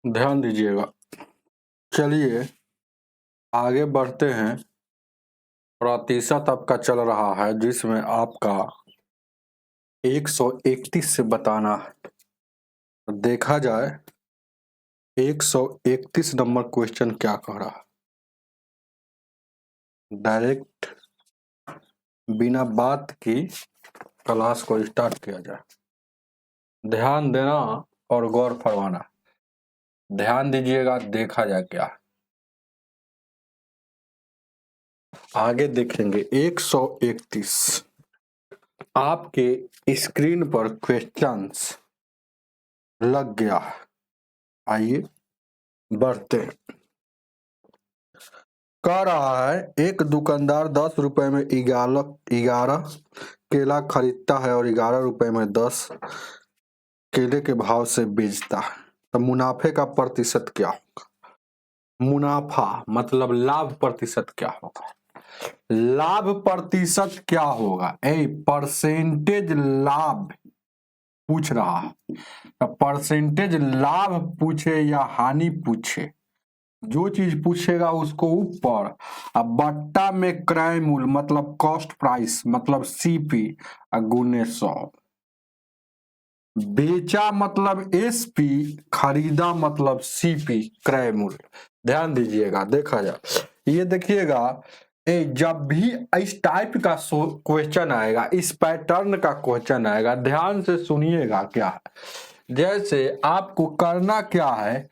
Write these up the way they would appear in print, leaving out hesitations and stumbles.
ध्यान दीजिएगा। चलिए आगे बढ़ते हैं। प्रतिशत आपका चल रहा है जिसमें आपका 131 से बताना है। देखा जाए 131 नंबर क्वेश्चन क्या कह रहा है। डायरेक्ट बिना बात की क्लास को स्टार्ट किया जाए। ध्यान देना और गौर फरमाना। ध्यान दीजिएगा, देखा जाए क्या है। आगे देखेंगे 131 आपके स्क्रीन पर क्वेश्चंस लग गया है। आइए बढ़ते हैं। कह रहा है एक दुकानदार 10 रुपए में 11 केला खरीदता है और 11 रुपए में 10 केले के भाव से बेचता है, तो मुनाफे का प्रतिशत क्या होगा। मुनाफा मतलब लाभ प्रतिशत क्या होगा। लाभ प्रतिशत क्या होगा। परसेंटेज लाभ पूछ रहा है, तो परसेंटेज लाभ पूछे या हानि पूछे, जो चीज पूछेगा उसको ऊपर, अब बट्टा में क्रय मूल्य मतलब कॉस्ट प्राइस मतलब सीपी गुने 100। बेचा मतलब एसपी, खरीदा मतलब सीपी क्रय मूल्य। ध्यान दीजिएगा, देखा जाए ये देखिएगा, जब भी इस टाइप का क्वेश्चन आएगा, इस पैटर्न का क्वेश्चन आएगा, ध्यान से सुनिएगा क्या है। जैसे आपको करना क्या है,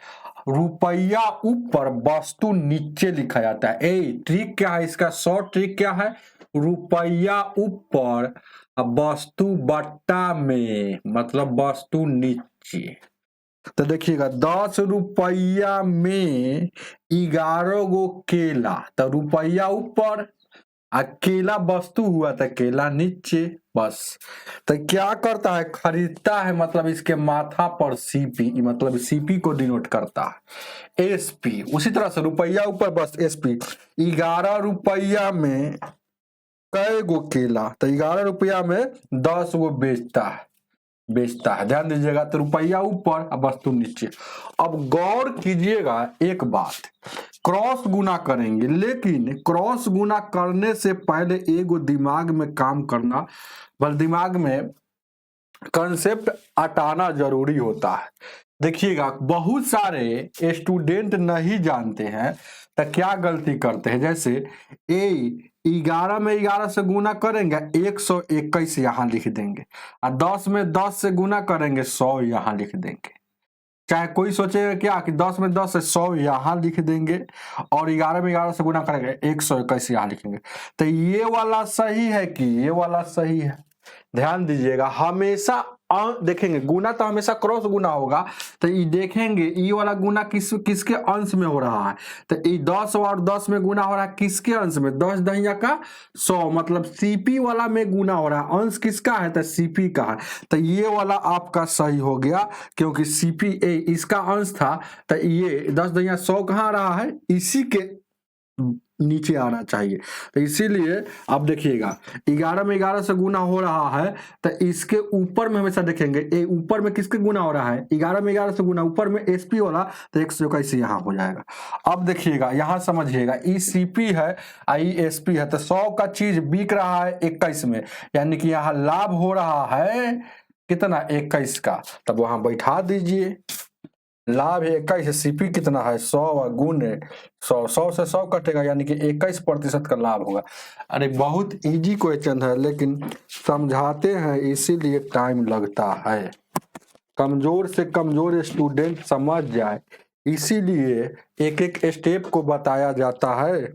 रुपया ऊपर वस्तु नीचे लिखा जाता है। ट्रिक क्या है इसका, शॉर्ट ट्रिक क्या है, रुपया ऊपर वस्तु बट्टा में मतलब वस्तु नीचे। तो देखिएगा 10 रुपया में 11 गो केला, तो रुपया ऊपर आ केला वस्तु हुआ था, केला नीचे, बस। तो क्या करता है, खरीदता है मतलब इसके माथा पर सीपी मतलब सीपी को डिनोट करता है एसपी। उसी तरह से रुपया ऊपर बस एसपी। 11 रुपया में कै गो केला, तो 11 रुपया में 10 गो बेचता है। ध्यान दीजिएगा, तो रुपया ऊपर और वस्तु नीचे। अब गौर कीजिएगा एक बात, क्रॉस गुना करेंगे, लेकिन क्रॉस गुना करने से पहले एगो दिमाग में काम करना, बस दिमाग में कंसेप्ट हटाना जरूरी होता है। देखिएगा बहुत सारे स्टूडेंट नहीं जानते हैं, तो क्या गलती करते हैं, जैसे 11 में 11 से गुना करेंगे 121 यहाँ लिख देंगे, और 10 में 10 से गुना करेंगे 100 यहाँ लिख देंगे। चाहे कोई सोचेगा क्या कि 10 में 10 से 100 यहाँ लिख देंगे और 11 में 11 से गुना करेंगे 121 यहाँ लिखेंगे। तो ये वाला सही है कि ये वाला सही है। ध्यान दीजिएगा, हमेशा देखेंगे गुना तो हमेशा क्रॉस गुना होगा, तो ये देखेंगे ये वाला गुना किसके अंश में हो रहा है, तो ये 10 और 10 में गुना हो रहा है किसके अंश में, 10 दहिया का 100 मतलब सीपी वाला में गुना हो रहा है, अंश किसका है, तो सीपी का है। तो ये वाला आपका सही हो गया, क्योंकि सीपी इसका अंश था, तो ये 10 दहिया 100 कहाँ रहा है, इसी के नीचे आना चाहिए। तो इसीलिए अब देखिएगा 11 में 11 से गुना हो रहा है, तो इसके ऊपर में हमेशा देखेंगे ऊपर में किसके गुना हो रहा है, 11 में 11 से गुना ऊपर में एसपी वाला, तो 121 यहाँ हो जाएगा। अब देखिएगा यहाँ समझिएगा, ई सीपी है आई एसपी है, तो 100 का चीज बिक रहा है 21 में, यानी कि यहाँ लाभ हो रहा है कितना, 21 का। तब वहां बैठा दीजिए, लाभ है 21, सीपी कितना है 100 गुने 100, 100 से 100 कटेगा, यानी कि 21% का लाभ होगा। अरे बहुत इजी क्वेश्चन है, लेकिन समझाते हैं इसीलिए टाइम लगता है। कमजोर से कमजोर स्टूडेंट समझ जाए इसीलिए एक एक स्टेप को बताया जाता है।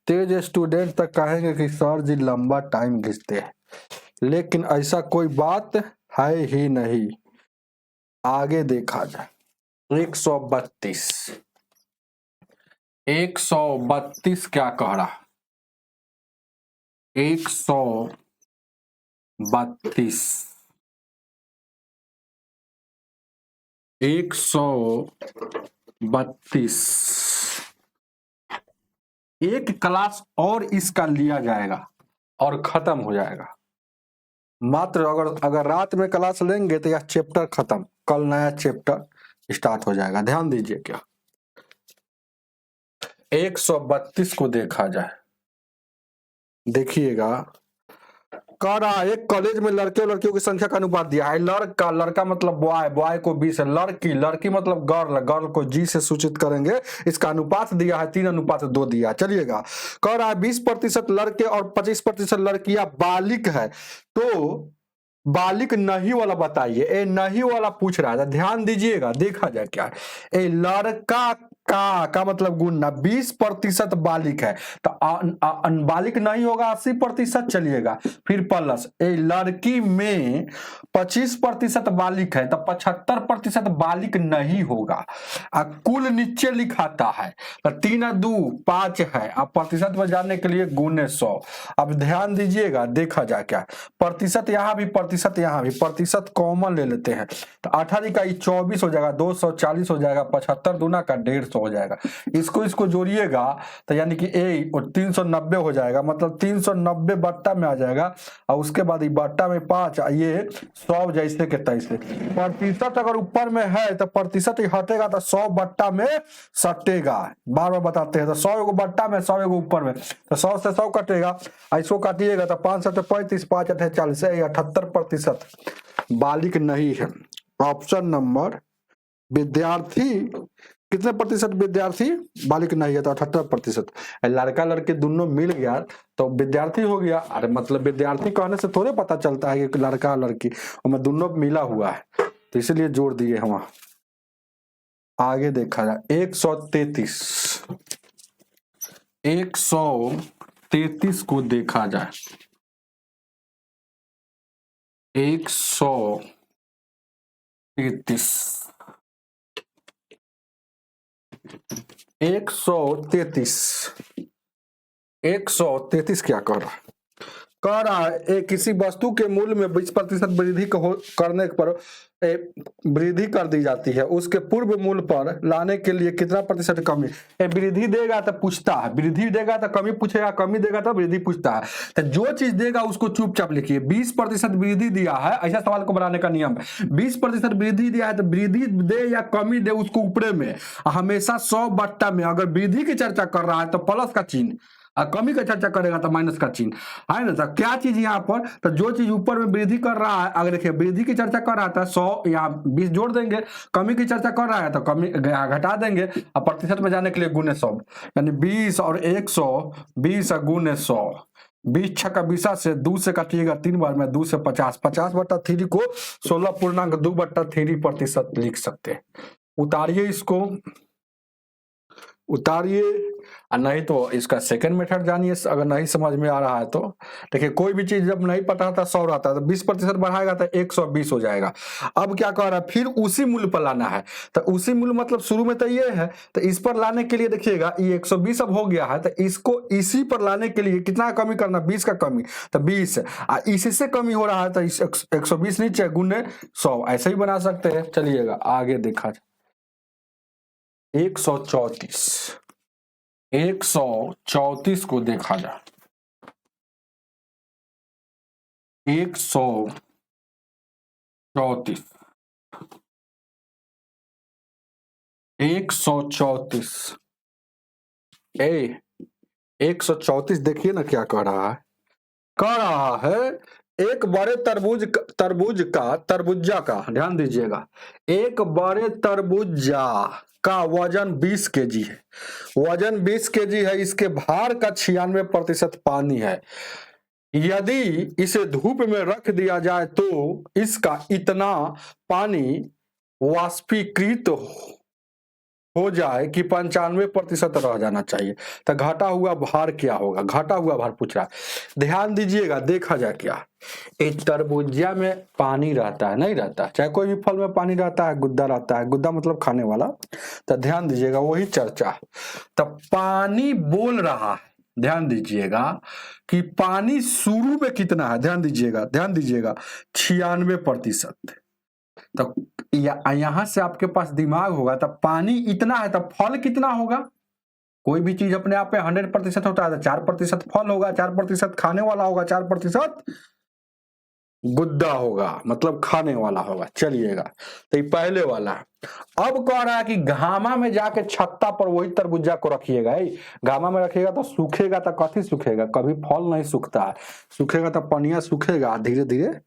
तेज स्टूडेंट तक कहेंगे कि सर जी लंबा टाइम खींचते हैं, लेकिन ऐसा कोई बात है ही नहीं। आगे देखा जाए 132 क्या कह रहा, 132 एक क्लास और इसका लिया जाएगा और खत्म हो जाएगा। मात्र अगर रात में क्लास लेंगे तो यह चैप्टर खत्म, कल नया चैप्टर स्टार्ट हो जाएगा। ध्यान दीजिए क्या 132 को देखा जाए, देखिएगा कह रहा है एक कॉलेज में लड़के और लड़कियों की संख्या का अनुपात दिया है। लड़का, लड़का मतलब बॉय, बॉय को 20 है। लड़की, लड़की मतलब गर्ल, गर्ल को जी से सूचित करेंगे। इसका अनुपात दिया है 3:2 दिया है। चलिएगा कह रहा है 20% लड़के और 25% लड़कियां बालिक है, तो बालिक नहीं वाला बताइए। ए नहीं वाला पूछ रहा था, ध्यान दीजिएगा देखा जाए क्या है। ए लड़का का मतलब गुणना 20% बालिक है, तो बालिक नहीं होगा 80%। चलिएगा फिर प्लस ए लड़की में 25% बालिक है, तो 75% बालिक नहीं होगा। कुल नीचे लिखाता है, तो 3 और 2 5 है। अब प्रतिशत में जाने के लिए गुने 100। अब ध्यान दीजिएगा देखा जाए क्या प्रतिशत, यहाँ भी प्रतिशत, यहाँ भी प्रतिशत कॉमन ले लेते हैं, तो 18 का 24 हो जाएगा, 240 हो जाएगा, 75 दूना का 150 हो जाएगा। इसको जोड़िएगा तो यानी कि ए 390 हो जाएगा, मतलब 390 बट्टा में आ जाएगा। और उसके बाद बट्टा में 5, ये 100 जैसे के तैसे। प्रतिशत अगर ऊपर में है तो प्रतिशत हटेगा तो 100 बट्टा में सटेगा। बार बार बताते हैं, तो 100 एगो बट्टा में, 100 एगो ऊपर में, तो 100 से 100 कटेगा। इसको काटिएगा तो 5 7 35, 5 8 40, 78% बालिक नहीं है। ऑप्शन नंबर विद्यार्थी, कितने प्रतिशत विद्यार्थी बालिक नहीं है, तो 78%। लड़का लड़के दोनों मिल गया तो विद्यार्थी हो गया। अरे मतलब विद्यार्थी कहने से थोड़े पता चलता है कि लड़का लड़की, उनमें दोनों मिला हुआ है, तो इसलिए जोड़ दिए हम। आगे देखा जाए 133 को देखा जाए, 133 133 क्या कर रहा है? कह रहा है किसी वस्तु के मूल्य में 20% वृद्धि करने पर वृद्धि कर दी जाती है, उसके पूर्व मूल्य पर लाने के लिए कितना प्रतिशत कमी? वृद्धि देगा तो पूछता है, वृद्धि देगा तो कमी पूछेगा, कमी देगा तो वृद्धि पूछता है। तो जो चीज देगा उसको चुपचाप लिखिए। 20% वृद्धि दिया है, ऐसा सवाल को बनाने का नियम है। 20% वृद्धि दिया है तो वृद्धि दे या कमी दे उसको ऊपरे में हमेशा 100 बट्टा में, अगर वृद्धि की चर्चा कर रहा है तो प्लस का चिन्ह, और कमी का चर्चा करेगा तो माइनस का चिन्ह है ना। तो क्या चीज यहाँ पर, तो जो चीज ऊपर में वृद्धि कर रहा है, अगर देखिए वृद्धि की चर्चा कर रहा था 100, यहाँ 20 जोड़ देंगे। कमी की चर्चा कर रहा है तो कमी घटा देंगे, और प्रतिशत में जाने के लिए गुने 100, यानी 20 और 100, 20 और गुने 100। 20 छक्का 20 से 2 से काटिएगा 3 बार में, 2 से 50, 50/3 को 16.2/3% लिख सकते हैं। उतारिए इसको, उतारिए, और नहीं तो इसका सेकंड मेथड जानिए अगर नहीं समझ में आ रहा है तो। देखिए कोई भी चीज जब नहीं पता था 100 रहता है, तो 20% बढ़ाएगा तो 120 हो जाएगा। अब क्या कह रहा है, फिर उसी मूल्य पर लाना है, तो उसी मूल्य मतलब शुरू में तो ये है, तो इस पर लाने के लिए देखिएगा ये 120 अब हो गया है, तो इसको इसी पर लाने के लिए कितना कमी करना, 20 का कमी, तो 20, इसी से कमी हो रहा है तो 120 नीचे गुने 100, ऐसे ही बना सकते हैं। चलिएगा आगे देखा जाए 134 को देखा जाए, 134 134 देखिए ना क्या कह रहा है। कह रहा है एक बड़े तरबूजा का, ध्यान दीजिएगा, एक बड़े तरबूजा का वजन 20 केजी है, वजन 20 केजी है, इसके भार का 96% पानी है। यदि इसे धूप में रख दिया जाए तो इसका इतना पानी वाष्पीकृत हो जाए कि 95% रह जाना चाहिए। तो घटा हुआ भार क्या होगा, घटा हुआ भार पूछ रहा है। ध्यान दीजिएगा देखा जाए क्या, एक तरबूजा में पानी रहता है, नहीं रहता, चाहे कोई भी फल में पानी रहता है, गुद्दा रहता है, गुद्दा मतलब खाने वाला। तो ध्यान दीजिएगा वही चर्चा, तो पानी बोल रहा है, ध्यान दीजिएगा कि पानी शुरू में कितना है, ध्यान दीजिएगा, ध्यान दीजिएगा 96%। तो यहां से आपके पास दिमाग होगा, तब पानी इतना है तब फल कितना होगा। कोई भी चीज अपने आप में 100% होता है तो 4% फल होगा, 4% खाने वाला होगा, 4% गुद्दा होगा, मतलब खाने वाला होगा। चलिएगा, तो ये पहले वाला है। अब कह रहा है कि घामा में जाके छत्ता पर वही तरबूजा को रखिएगा। घामा में रखिएगा तो सूखेगा, तो कथी सूखेगा, कभी फल नहीं सूखता है, सूखेगा तो पनिया सूखेगा, धीरे धीरे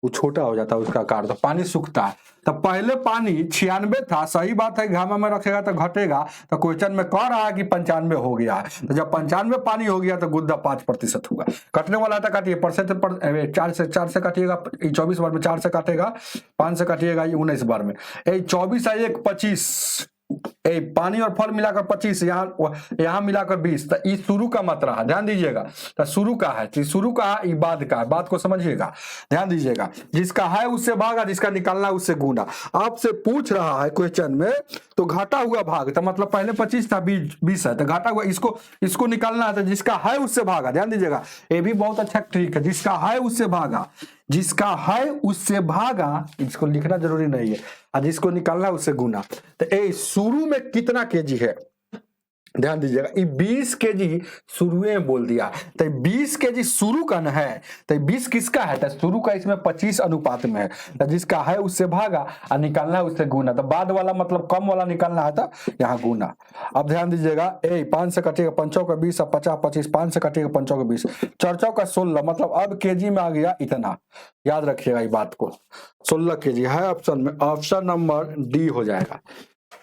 वो छोटा हो जाता है उसका आकार, तो पानी सूखता है। तो पहले पानी 96 था, सही बात है, घामा में रखेगा तो घटेगा। तो क्वेश्चन में कह रहा है कि 95 हो गया है, तो जब 95 पानी हो गया तो गुद्दा 5% होगा। कटने वाला था, काटिए, 4 से काटिएगा, 24 बार में 4 से काटेगा, 5 से काटिएगा, 19 बार में 24 है 1 25, पानी और फल मिलाकर 25, यहाँ मिलाकर 20। तो ये शुरू का मात्रा है, ध्यान दीजिएगा। तो शुरू का है, शुरू का है, ये बाद का है, बात को समझिएगा, ध्यान दीजिएगा। जिसका है उससे भागा, जिसका निकालना उससे गुना। आपसे पूछ रहा है क्वेश्चन में, तो घाटा हुआ भाग, तो मतलब पहले 25 था, 20 है, तो घाटा हुआ, इसको निकालना है, तो जिसका है उससे भागा। ध्यान दीजिएगा, ये भी बहुत अच्छा ट्रिक है, जिसका है उससे भागा, जिसका है उससे भागा, इसको लिखना जरूरी नहीं है, और जिसको निकालना उससे गुना। तो शुरू में कितना केजी है, ध्यान दीजिएगा, ये 20 केजी शुरू में बोल दिया, तो 20 केजी शुरू का न है, तो 20 किसका है, तो शुरू का इसमें 25 अनुपात में है, तो जिसका है उससे भागा और निकालना है उससे गुना। तो बाद वाला मतलब कम वाला निकालना है, तो यहाँ गुना। अब ध्यान दीजिएगा, 5 से कटेगा 5 का 20, 50 25, 5 से कटेगा 5 का 20, 4 का 16, मतलब अब केजी में आ गया इतना। याद रखिएगा ये बात को, 16 केजी है ऑप्शन में, ऑप्शन नंबर डी हो जाएगा।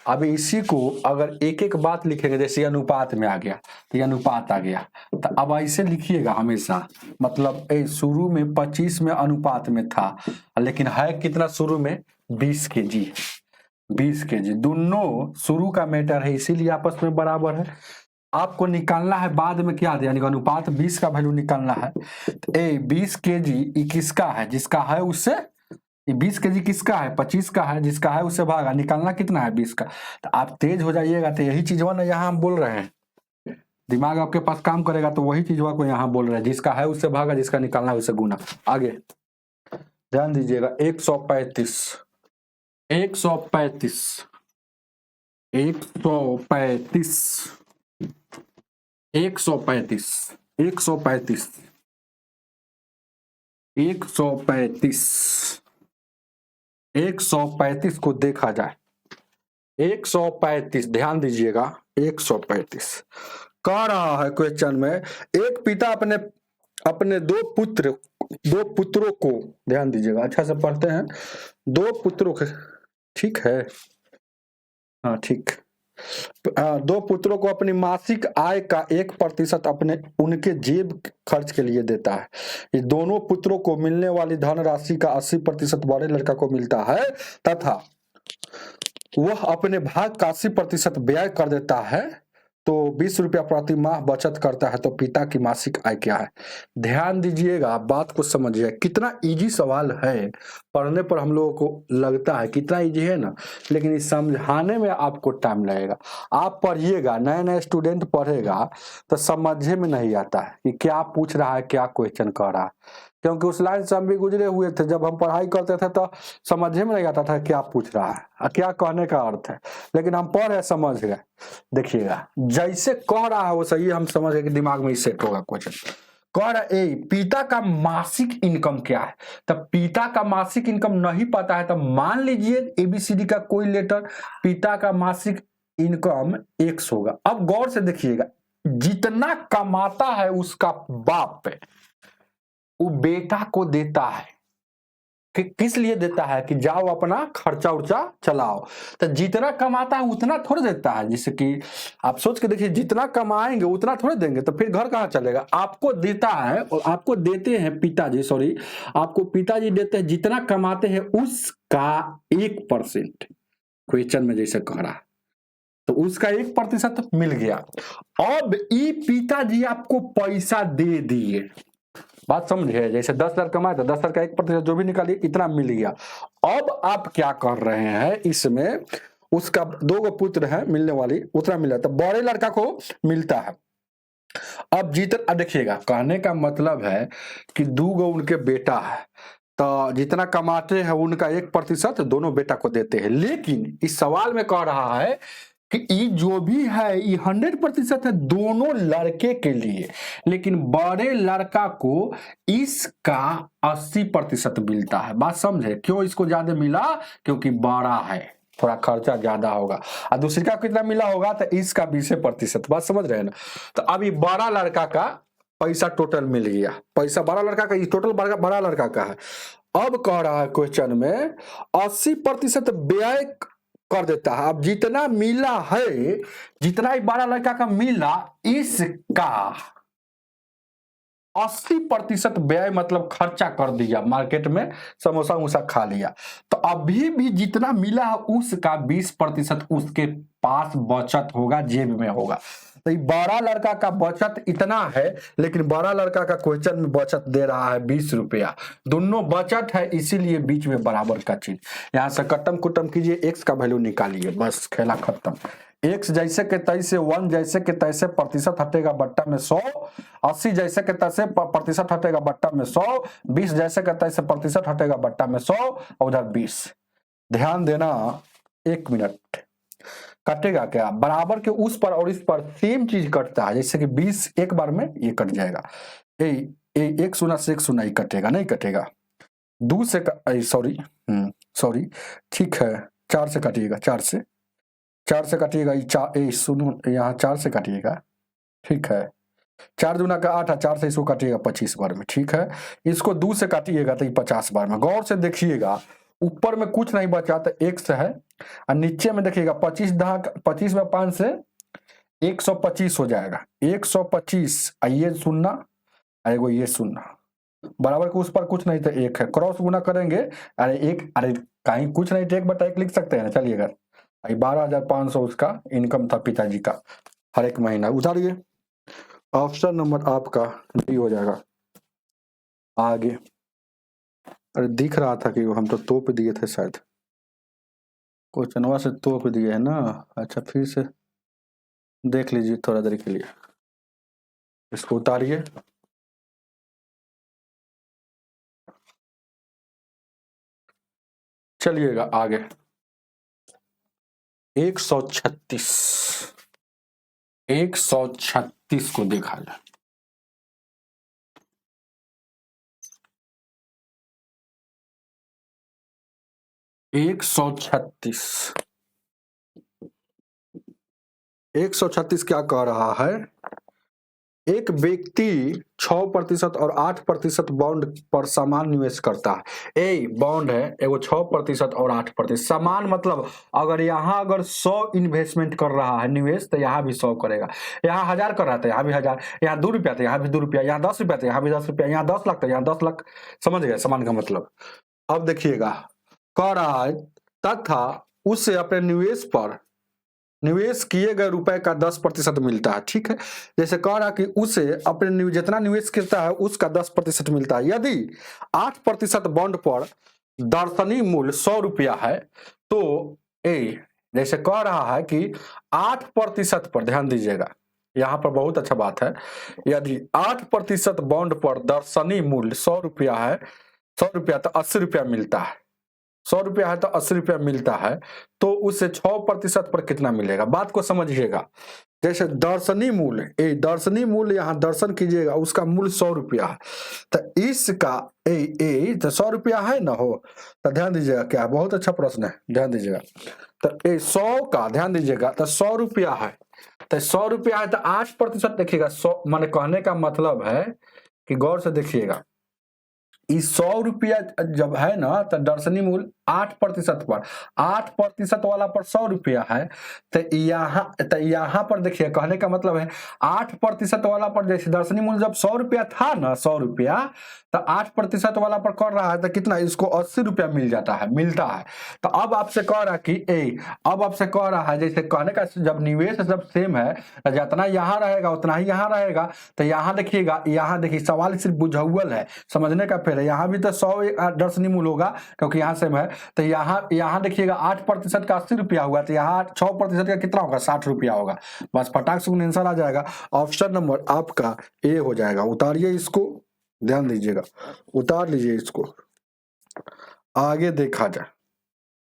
अब इसी को अगर एक एक बात लिखेंगे, जैसे अनुपात में आ गया, तो ये अनुपात आ गया, तो अब ऐसे लिखिएगा हमेशा, मतलब शुरू में 25 में अनुपात में था, लेकिन है कितना शुरू में, 20 केजी, 20 केजी। दोनों शुरू का मैटर है, इसीलिए आपस में बराबर है। आपको निकालना है बाद में क्या, यानी अनुपात 20 का वैल्यू निकालना है। तो 20 केजी किसका है, जिसका है उससे, 20 केजी किसका है, 25 का है, जिसका है उससे भागा, निकालना कितना है, 20 का। तो आप तेज हो जाइएगा, तो यही चीज ना यहाँ हम बोल रहे हैं, दिमाग आपके पास काम करेगा, तो वही चीज को यहाँ बोल रहे हैं, जिसका है उससे भागा, जिसका निकालना है उससे गुना। आगे ध्यान दीजिएगा, 135 135 135 135 135 135 को देखा जाए, 135, ध्यान दीजिएगा, 135 कह रहा है क्वेश्चन में, एक पिता अपने दो पुत्रों को, ध्यान दीजिएगा, अच्छा से पढ़ते हैं, 2 पुत्रों के, ठीक है, हाँ ठीक, 2 पुत्रों को अपनी मासिक आय का 1% उनके जेब खर्च के लिए देता है। ये दोनों पुत्रों को मिलने वाली धनराशि का 80% बड़े लड़का को मिलता है, तथा वह अपने भाग का 80% व्यय कर देता है, तो 20 रुपया प्रति माह बचत करता है, तो पिता की मासिक आय क्या है। ध्यान दीजिएगा, बात को समझिए, कितना इजी सवाल है, पढ़ने पर हम लोगों को लगता है कितना इजी है ना, लेकिन इस समझाने में आपको टाइम लगेगा। आप पढ़िएगा, नए नए स्टूडेंट पढ़ेगा तो समझे में नहीं आता है कि क्या पूछ रहा है, क्या क्वेश्चन कर रहा है, क्योंकि उस लाइन से हम भी गुजरे हुए थे, जब हम पढ़ाई करते थे तो समझे में नहीं आता था क्या पूछ रहा है, क्या कहने का अर्थ है, लेकिन हम पढ़े समझ गए। देखिएगा, जैसे कह रहा है वो सही हम समझ गए कि दिमाग में ही सेट होगा क्वेश्चन। कह रहा पिता का मासिक इनकम क्या है, तब पिता का मासिक इनकम नहीं पता है, तो मान लीजिए ABCD का कोई लेटर, पिता का मासिक इनकम X होगा। अब गौर से देखिएगा, जितना कमाता है उसका बाप वो बेटा को देता है, किस लिए देता है, कि जाओ अपना खर्चा उर्चा चलाओ। तो जितना कमाता है उतना थोड़ा देता है, जैसे कि आप सोच के देखिए, जितना कमाएंगे उतना थोड़ा देंगे, तो फिर घर कहाँ चलेगा। आपको देता है, और आपको देते हैं पिताजी, सॉरी, आपको पिताजी देते हैं, जितना कमाते हैं उसका 1%, क्वेश्चन में जैसे कह रहा है, तो उसका 1% मिल गया। अब ये पिताजी आपको पैसा दे दिए, बात समझे, जैसे 10,000 कमाए तो 10,000 का 1% जो भी निकालिए इतना मिल गया। अब आप क्या कर रहे हैं, इसमें उसका 2 पुत्र है, मिलने वाली उतना मिला, तो बड़े लड़का को मिलता है। अब देखिएगा, कहने का मतलब है कि 2 उनके बेटा है, तो जितना कमाते हैं उनका 1% दोनों बेटा को देते हैं। लेकिन इस सवाल में कह रहा है कि ये जो भी है ये 100% है दोनों लड़के के लिए, लेकिन बड़े लड़का को इसका 80% मिलता है। बात समझे? क्यों इसको ज्यादा मिला? क्योंकि बड़ा है, थोड़ा खर्चा ज्यादा होगा। और दूसरी का कितना मिला होगा? तो इसका 20%। बात समझ रहे हैं ना? तो अभी बड़ा लड़का का पैसा टोटल मिल गया, पैसा बड़ा लड़का का, टोटल बड़ा लड़का का है। अब कह रहा है क्वेश्चन में 80% व्यय कर देता है। अब जितना मिला है, जितना ही बड़ा लड़का का मिला, इसका 80% व्यय मतलब खर्चा कर दिया, मार्केट में समोसा वमोसा खा लिया। तो अभी भी जितना मिला है उसका 20% उसके पास बचत होगा, जेब में होगा। तो ये बड़ा लड़का का बचत इतना है, लेकिन बड़ा लड़का का क्वेश्चन में बचत दे रहा है 20 रुपया। दोनों बचत है, इसीलिए बीच में बराबर का चीज। यहां से कट्टम कुट्टम कीजिए, एक्स का वैल्यू निकालिए, बस खेला खत्म। एक्स जैसे के तैसे, 1 जैसे के तैसे प्रतिशत हटेगा बट्टा में 100, 80 जैसे के तैसे प्रतिशत हटेगा बट्टा में 100, 20 जैसे के तैसे प्रतिशत हटेगा बट्टा में 100, और उधर 20। ध्यान देना, 1 मिनट। कटेगा क्या? बराबर के उस पर और इस पर सेम चीज कटता है। जैसे कि 20 एक बार में ये कट जाएगा, एक शून्य से एक शून्य ही कटेगा, नहीं कटेगा। 2 से सॉरी ठीक है, 4 से काटिएगा, 4 से काटिएगा, सुनो यहाँ 4 से काटिएगा, ठीक है। 4 दूना का 8 है, 4 से इसको काटिएगा 25 बार में, ठीक है। इसको 2 से काटिएगा तो 50 बार में। गौर से देखिएगा, ऊपर में कुछ नहीं बचा तो x है, और नीचे में देखिएगा 25 में 5 से 125 हो जाएगा, 125। ये सुनना, अरे ये सुनना, बराबर के उस पर कुछ नहीं तो 1 है, क्रॉस गुना करेंगे, अरे कहीं कुछ नहीं तो 1/1 लिख सकते हैं ना। चलिएगा, 12,500 उसका इनकम था पिताजी का हर एक महीना। उतारिए, ऑप्शन नंबर आपका डी हो जाएगा। आगे, अरे दिख रहा था कि हम तो तोप दिए थे शायद, क्वेश्चनवा से तोप दिए है ना। अच्छा, फिर से देख लीजिए थोड़ा देर के लिए, इसको उतारिए। चलिएगा आगे, 136 को देखा जाए। एक सौ छत्तीस क्या कह रहा है? एक व्यक्ति 6% और 8% बॉन्ड पर समान निवेश करता है। बॉन्ड है एगो 6% और 8%। समान मतलब अगर यहाँ अगर 100 इन्वेस्टमेंट कर रहा है निवेश, तो यहाँ भी 100 करेगा। यहाँ 1000 कर रहा था, यहाँ भी 1000। यहाँ 2 रुपया था, यहाँ भी 2 रुपया। यहाँ 10 रुपया था, यहाँ भी 10 रुपया। यहाँ 10 लाख था, यहाँ 10 लाख। समझ गए समान का मतलब? अब देखिएगा, कह रहा है तथा उससे अपने निवेश किए गए रुपए का 10% मिलता है, ठीक है। जैसे कह रहा कि उसे अपने जितना निवेश करता है उसका 10% मिलता है। यदि 8% बॉन्ड पर दर्शनीय मूल्य 100 रुपया है, तो जैसे कह रहा है कि 8% पर, ध्यान दीजिएगा यहाँ पर बहुत अच्छा बात है। यदि 8% बॉन्ड पर दर्शनीय मूल्य 100 रुपया है, 100 रुपया तो 80 रुपया मिलता है, 100 रुपया है तो 80 रुपया मिलता है, तो उससे 6% पर कितना मिलेगा? बात को समझिएगा। जैसे दर्शनीय मूल्य यहाँ दर्शन कीजिएगा, उसका मूल्य 100 रुपया है, तो इसका तो 100 रुपया है ना हो, तो ध्यान दीजिएगा, क्या बहुत अच्छा प्रश्न है, ध्यान दीजिएगा। तो 100 का ध्यान दीजिएगा, तो 100 रुपया है, तो 100 रुपया है तो 8% देखिएगा। 100 माने कहने का मतलब है कि गौर से देखिएगा, 100 रुपया जब है ना, तो दर्शनीय मूल्य 8% पर, 8% वाला पर 100 रुपया है, तो यहाँ पर देखिए कहने का मतलब है 8% वाला पर, जैसे दर्शनीय मूल्य जब 100 रुपया था ना, 100 रुपया, तो 8% वाला पर कर रहा है तो कितना, इसको 80 रुपया मिलता है। तो अब आपसे कह रहा कि अब आपसे कह रहा है, जैसे कहने का जब निवेश जब सेम है, जितना यहाँ रहेगा उतना ही यहाँ रहेगा। तो यहाँ देखिएगा, यहाँ देखिए सवाल सिर्फ बुझाउल है, समझने का फेर है। यहाँ भी तो 100 दर्शनीय मूल्य होगा क्योंकि यहाँ सेम है। तो यहाँ देखिएगा 8% का 80 रुपया हुआ, तो यहाँ 6% का कितना होगा, 60 रुपया होगा। बस फटाक से आंसर आ जाएगा। ऑप्शन नंबर आपका ए हो जाएगा। उतारिए इसको, ध्यान दीजिएगा, उतार लीजिए इसको, आगे देखा जाए।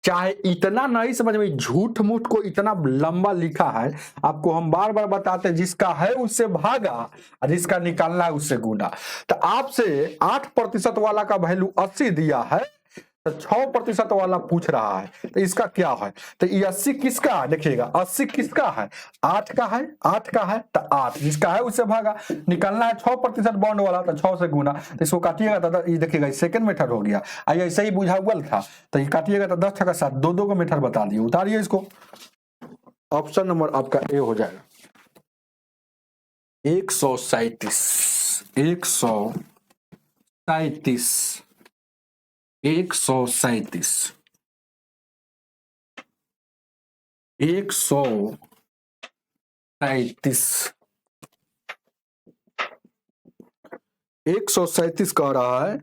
चाहे इतना नहीं समझ में, झूठ मूठ को इतना लंबा लिखा है, आपको हम बार बार बताते हैं जिसका है उससे भागा और जिसका निकालना है उससे गुना। तो आपसे 8% वाला का वैल्यू 80 दिया है, तो 6% वाला पूछ रहा है, तो इसका क्या है? तो ये 80 किसका है? देखिएगा 80 किसका है? 8 का है, 8 का है, तो 8 जिसका है उससे भागा, निकालना है 6% बॉन्ड वाला, तो 6 से गुना, तो इसको काटिएगा तो ये देखिएगा सेकंड मेथड हो गया। आइए ऐसे ही बुझा हुआ था, तो ये काटिएगा तो 10 छक्का 7, दो को मेथड बता दिए, उतारिए इसको। ऑप्शन नंबर आपका ए हो जाएगा 137 137 137 137 कह रहा है,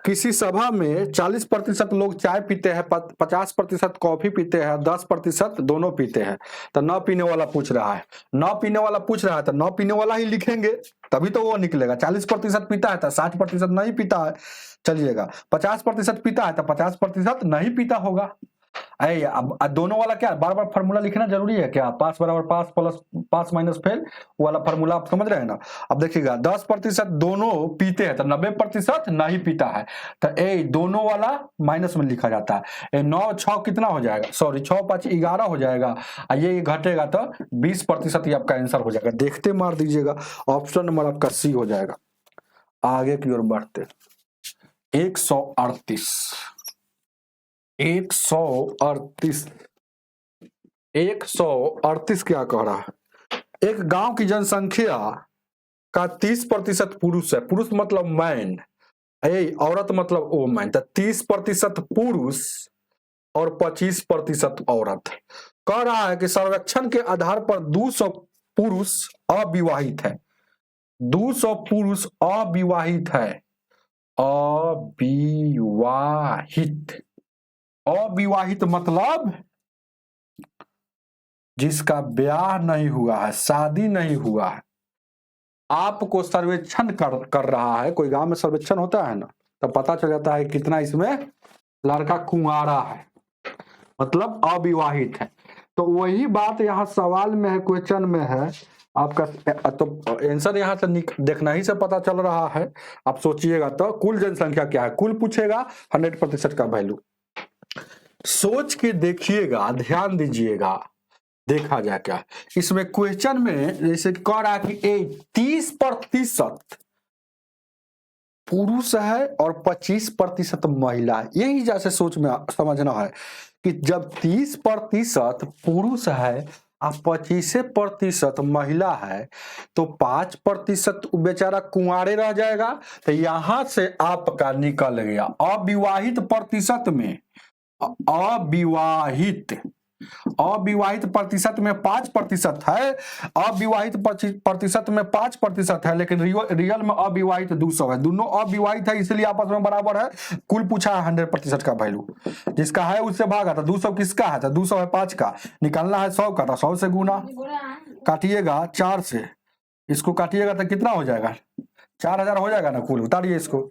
किसी सभा में 40% लोग चाय पीते हैं, 50% कॉफी पीते हैं, 10% दोनों पीते हैं। तो न पीने वाला पूछ रहा है, न पीने वाला पूछ रहा है, तो न पीने वाला ही लिखेंगे तभी तो वो निकलेगा। 40% पीता है तो 60% नहीं पीता है, चलिएगा 50% पीता है तो 50% नहीं पीता होगा। अरे अब दोनों वाला क्या बार बार फार्मूला लिखना जरूरी है क्या? पास बराबर पास प्लस पास माइनस फेल वाला फार्मूला आप समझ रहे हैं ना। अब देखिएगा 10% दोनों पीते हैं तो 90% नहीं पीता है, तो ए दोनों वाला माइनस में लिखा जाता है। 9 6 कितना हो जाएगा, सॉरी 6 5 11 हो जाएगा, ये घटेगा तो 20% ही आपका आंसर हो जाएगा। देखते मार दीजिएगा, ऑप्शन नंबर आपका सी हो जाएगा। आगे की ओर बढ़ते 138 138 क्या कह रहा है? एक गांव की जनसंख्या का 30% पुरुष है, पुरुष मतलब मैन, औरत मतलब वोमैन, तो 30% पुरुष और 25% औरत। कह रहा है कि सर्वेक्षण के आधार पर 200 पुरुष अविवाहित है, 200 पुरुष अविवाहित है, अविवाहित मतलब जिसका ब्याह नहीं हुआ है, शादी नहीं हुआ है। आपको सर्वेक्षण कर रहा है, कोई गांव में सर्वेक्षण होता है ना, तो पता चल जाता है कितना इसमें लड़का कुंवारा है, मतलब अविवाहित है। तो वही बात यहाँ सवाल में है, क्वेश्चन में है आपका, तो आंसर यहाँ से देखना ही से पता चल रहा है। आप सोचिएगा तो कुल जनसंख्या क्या है, कुल पूछेगा 100% का वैल्यू। सोच के देखिएगा, ध्यान दीजिएगा, देखा जाए क्या इसमें क्वेश्चन में। जैसे कह रहा है कि 30% पुरुष है और 25% महिला है। यही जैसे सोच में समझना है कि जब 30% पुरुष है और 25% महिला है, तो 5% बेचारा कुंवारे रह जाएगा। तो यहां से आपका निकल गया अविवाहित प्रतिशत में, अविवाहित प्रतिशत में 5% है, अविवाहित प्रतिशत में 5% है, लेकिन रियल में अविवाहित 200 है। दोनों अविवाहित है इसलिए आपस में बराबर है। कुल पूछा है 100% का वैल्यू, जिसका है उससे भागा, था 200 किसका है, तो 200 है 5 का, निकालना है 100 का, तो 100 से गुना, काटिएगा 4 से, इसको काटिएगा तो कितना हो जाएगा, 4000 हो जाएगा ना कुल। उतारिए इसको,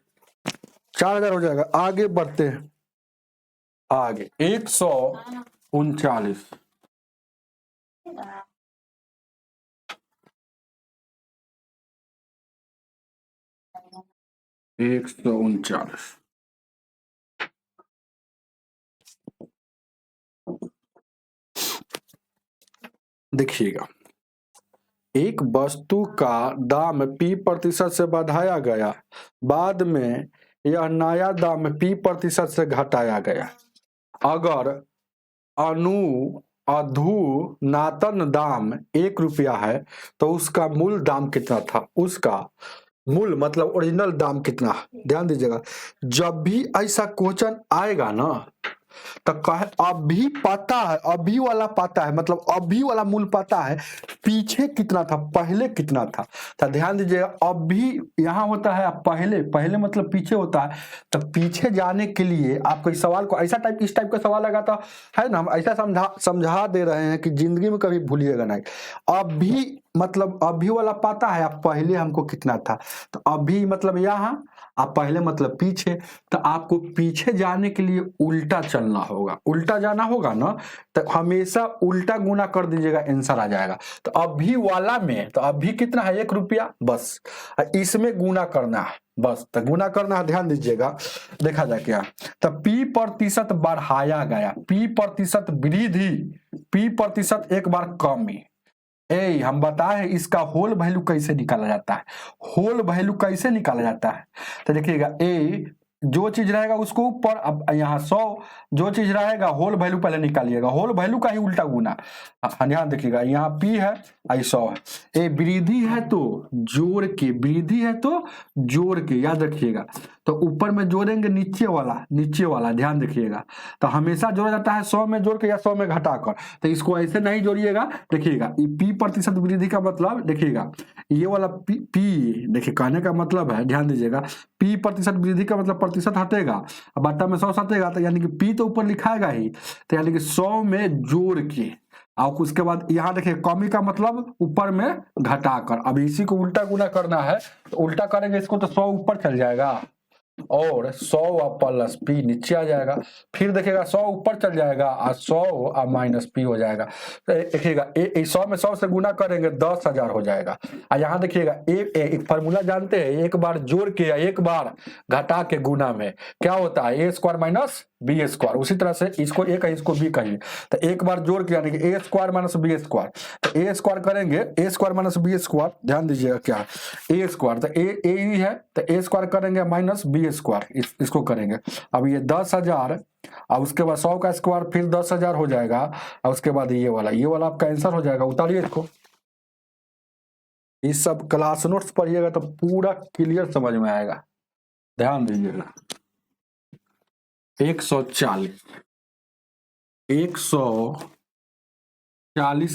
4000 हो जाएगा। आगे बढ़ते हैं, आगे 139 139 देखिएगा, एक वस्तु का दाम P% से बढ़ाया गया, बाद में यह नया दाम P% से घटाया गया। अगर अधुनातन दाम 1 रुपया है तो उसका मूल दाम कितना था? उसका मूल मतलब ओरिजिनल दाम कितना? ध्यान दीजिएगा, जब भी ऐसा क्वेश्चन आएगा ना, तो कहे अभी पता है, अभी वाला पता है, मतलब अभी वाला मूल पता है, पीछे कितना था, पहले कितना था। तो ध्यान दीजिएगा, अभी यहाँ होता है पहले, पहले मतलब पीछे होता है। तो पीछे जाने के लिए आपको इस सवाल को ऐसा इस टाइप का सवाल लगा था, है ना, हम ऐसा समझा दे रहे हैं कि जिंदगी में कभी भूलिएगा नहीं। अभी मतलब अभी वाला पता है आप पहले हमको कितना था, तो अभी मतलब यहाँ, आप पहले मतलब पीछे, तो आपको पीछे जाने के लिए उल्टा चलना होगा, उल्टा जाना होगा ना, तो हमेशा उल्टा गुना कर दीजिएगा, आंसर आ जाएगा। तो अभी वाला में तो अभी कितना है, 1 रुपया बस, इसमें गुना करना है बस, तो गुना करना है, ध्यान दीजिएगा। देखा जाए क्या, तो P प्रतिशत बढ़ाया गया, P प्रतिशत वृद्धि, P प्रतिशत एक बार कमी। हम बताए इसका होल वैल्यू कैसे निकाला जाता है, होल वैल्यू कैसे निकाला जाता है, तो देखिएगा जो चीज रहेगा उसको ऊपर, अब यहाँ 100, जो चीज रहेगा होल वैल्यू पहले निकालिएगा, होल वैल्यू का ही उल्टा गुना। ध्यान देखिएगा, यहाँ P है, 100 है, वृद्धि है तो जोड़ के, वृद्धि है तो जोड़ के, याद रखिएगा। तो ऊपर में जोड़ेंगे नीचे वाला, नीचे वाला ध्यान देखिएगा, तो हमेशा जोड़ा जाता है 100 में जोड़ के या 100 में घटाकर, तो इसको ऐसे नहीं जोड़िएगा। देखिएगा P प्रतिशत वृद्धि का मतलब, देखिएगा ये वाला P देखिए कहने का मतलब है, ध्यान दीजिएगा, P प्रतिशत वृद्धि का मतलब प्रतिशत हटेगा, बट्टा में 100 हटेगा, तो यानी कि P तो ऊपर लिखाएगा ही, तो यानी कि 100 में जोड़ के, और उसके बाद यहाँ देखिए कमी का मतलब ऊपर में घटाकर। अब इसी को उल्टा गुना करना है, तो उल्टा करेंगे इसको तो 100 ऊपर चल जाएगा और 100 प्लस P नीचे आ जाएगा, फिर देखिएगा 100 ऊपर चल जाएगा और 100 माइनस P हो जाएगा। तो देखिएगा 100 में 100 से गुना करेंगे 10,000 हो जाएगा। और यहाँ देखिएगा एक फार्मूला जानते हैं, एक बार जोड़ के या एक बार घटा के गुना में क्या होता है, ए स्क्वायर माइनस बी स्क्वायर। उसी तरह से इसको ए कहिए, इसको बी कहिए, तो एक बार जोड़ के यानी कि ए स्क्वायर माइनस बी स्क्वायर, तो ए स्क्वायर करेंगे, ए स्क्वायर माइनस बी स्क्वायर, ध्यान दीजिएगा क्या ए स्क्वायर, तो ए ही है, तो ए स्क्वायर करेंगे माइनस बी स्क्वायर, इसको करेंगे। अब ये 10,000 और उसके बाद 100 का स्क्वायर फिर 10,000 हो जाएगा, और उसके बाद ये वाला आपका आंसर हो जाएगा। उतारिए इसको, इस सब क्लास नोट्स पढ़िएगा तो पूरा क्लियर समझ में आएगा, ध्यान दीजिएगा। 140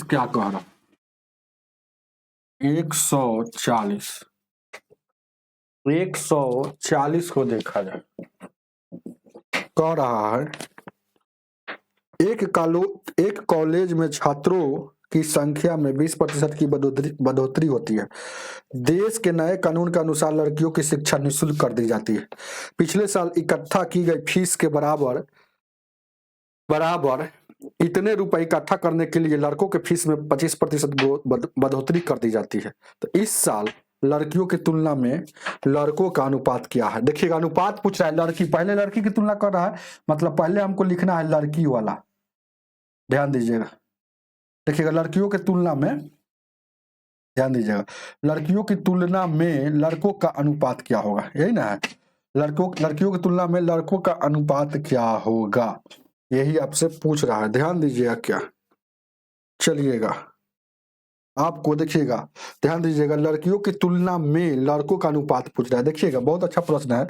क्या कह रहा, 140 को देखा जाए, कह रहा है एक कॉलेज में छात्रों की संख्या में 20% की बढ़ोतरी होती है। देश के नए कानून के अनुसार लड़कियों की शिक्षा निःशुल्क कर दी जाती है। पिछले साल इकट्ठा की गई फीस के बराबर इतने रुपए इकट्ठा करने के लिए लड़कों के फीस में 25% बढ़ोतरी कर दी जाती है। तो इस साल लड़कियों की तुलना में लड़कों का अनुपात क्या है। देखिएगा अनुपात पूछ रहा है, लड़की पहले लड़की की तुलना कर रहा है, मतलब पहले हमको लिखना है लड़की वाला, ध्यान दीजिएगा। देखिएगा लड़कियों की तुलना में, ध्यान दीजिएगा, लड़कियों की तुलना में लड़कों का अनुपात क्या होगा, यही ना है, लड़कियों की तुलना में लड़कों का अनुपात क्या होगा, यही आपसे पूछ रहा है, ध्यान दीजिएगा क्या। चलिएगा आपको देखिएगा, ध्यान दीजिएगा, लड़कियों की तुलना में लड़कों का अनुपात पूछ रहा है। देखिएगा बहुत अच्छा प्रश्न है,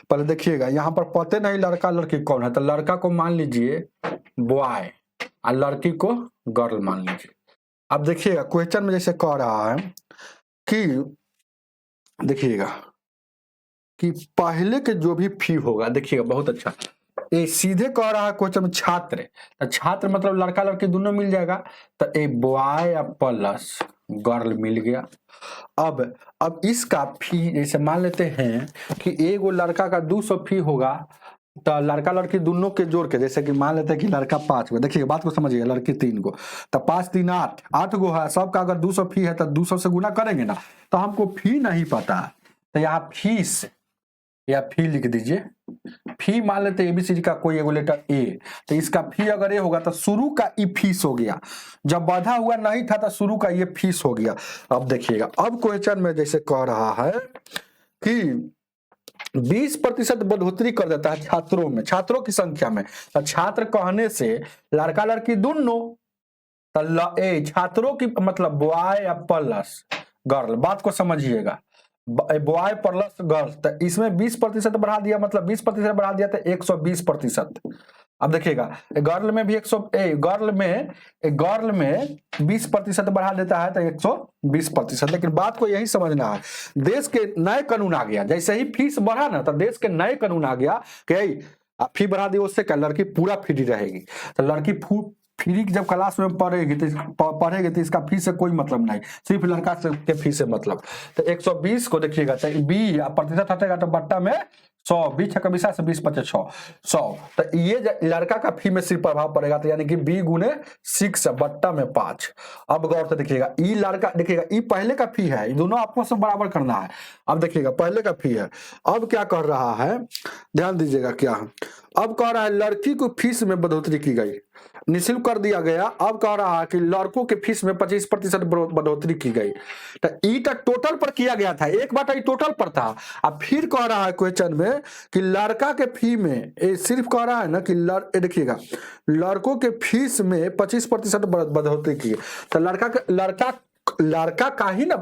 पहले देखिएगा यहाँ पर पते नहीं लड़का लड़की कौन है, तो लड़का को मान लीजिए बॉय और लड़की को गर्ल मान लीजिए। अब देखिएगा क्वेश्चन में जैसे कह रहा है कि देखिएगा कि पहले के जो भी फी होगा, देखिएगा बहुत अच्छा, ये सीधे कह रहा है क्वेश्चन में छात्र, तो छात्र मतलब लड़का लड़की दोनों मिल जाएगा, तो ए बॉय प्लस गर्ल मिल गया। अब इसका फी जैसे मान लेते हैं कि एगो लड़का का 200 फी होगा, तो लड़का लड़की दोनों के जोड़ के, जैसे कि मान लेते हैं कि लड़का 5 गो, देखिए बात को समझिए, लड़की 3 गो, तो 5 3 8 गो है, सबका अगर 200 फी है तो 200 से गुना करेंगे ना, तो हमको फी नहीं पता, तो यहाँ फीस या फी लिख दीजिए। फी मान लेते हैं एबीसीडी का कोई एगो लेटर ए, तो इसका फी अगर ए होगा तो शुरू का ई फीस हो गया, जब बढ़ा हुआ नहीं था तो शुरू का ये फीस हो गया। अब देखिएगा अब क्वेश्चन में जैसे कह रहा है कि 20% बढ़ोतरी कर देता है छात्रों में, छात्रों की संख्या में, तो छात्र कहने से लड़का लड़की दोनों, तो छात्रों की मतलब बॉय या प्लस गर्ल, बात को समझिएगा, बॉय प्लस गर्ल, तो इसमें 20% बढ़ा दिया, मतलब 20% बढ़ा दिया तो 120%। अब देखिएगा गर्ल में भी 100, गर्ल में 20% बढ़ा देता है तो 120%। लेकिन बात को यही समझना है, देश के नए कानून आ गया, जैसे ही फीस बढ़ा ना तो देश के नए कानून आ गया कि फी बढ़ा दी, उससे क्या लड़की पूरा फ्री रहेगी, तो लड़की फ्री जब क्लास में पढ़ेगी तो इसका फीस से कोई मतलब नहीं, सिर्फ लड़का के फीस से मतलब। तो 120 को देखिएगा तो बी प्रतिशत हटेगा तो बट्टा में 100, 20 का 20 से 20 25 100। तो ये लड़का का फी में सिर्फ प्रभाव पड़ेगा, तो यानी कि बी गुने 6 बट्टा में 5। अब गौर से देखिएगा, ई लड़का देखिएगा ई पहले का फी है, दोनों आपस में बराबर करना है। अब देखिएगा पहले का फी है, अब क्या कर रहा है ध्यान दीजिएगा, क्या अब कह रहा है लड़की को फीस में बढ़ोतरी की गई, निःशुल्क कर दिया गया। अब कह रहा है कि लड़कों के फीस में 25% बढ़ोतरी की गई। तो ई टोटल पर किया गया था, एक बात ई टोटल पर था। अब फिर कह रहा है क्वेश्चन में कि लड़का के फी में सिर्फ कह रहा है ना कि देखिएगा लड़कों के फीस में 25% बढ़ोतरी की। तो लड़का का ही ना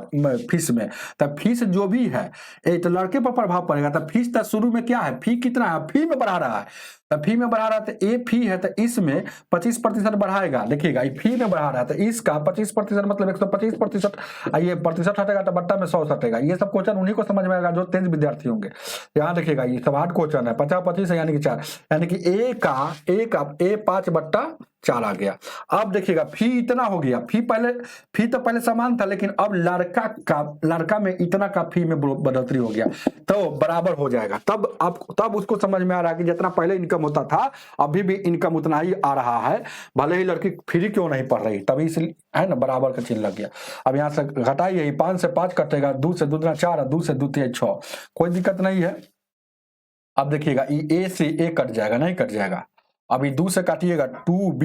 फीस में, तब फीस जो भी है तो लड़के पर प्रभाव पड़ेगा। तब फीस तो शुरू में क्या है, फी कितना है, फी में बढ़ा रहा है, तब फी में बढ़ा रहा है तो ए फी है तो इसमें 25% बढ़ाएगा। देखिएगा ये फी में बढ़ा रहा है तो इसका 25% मतलब 125%, ये प्रतिशत हटेगा तो बट्टा में 100 हटेगा। ये सब क्वेश्चन उन्हीं को समझ में आएगा जो 10 विद्यार्थी होंगे। यहाँ देखिएगा ये सब 8 क्वेश्चन है, 50 25 है यानी कि 4, यानी कि ए 5 बट्टा 4 आ गया। अब देखिएगा फी इतना हो गया, फी तो पहले समान था, लेकिन अब लड़का में इतना का फी में बढ़ोतरी हो गया तो बराबर हो जाएगा। तब उसको समझ में आ रहा है कि जितना पहले इनकम होता था अभी भी इनकम उतना ही आ रहा है, भले ही लड़की फ्री क्यों नहीं पढ़ रही, तभी इसलिए है ना बराबर का चिन्ह लग गया। अब यहाँ से घटाइए, 5 से 5 कटेगा, 2 से 2 4, 2 से 2 6, कोई दिक्कत नहीं है। अब देखिएगा ए से ए कट जाएगा, नहीं कट जाएगा। अभी 2 से काटिएगा 2b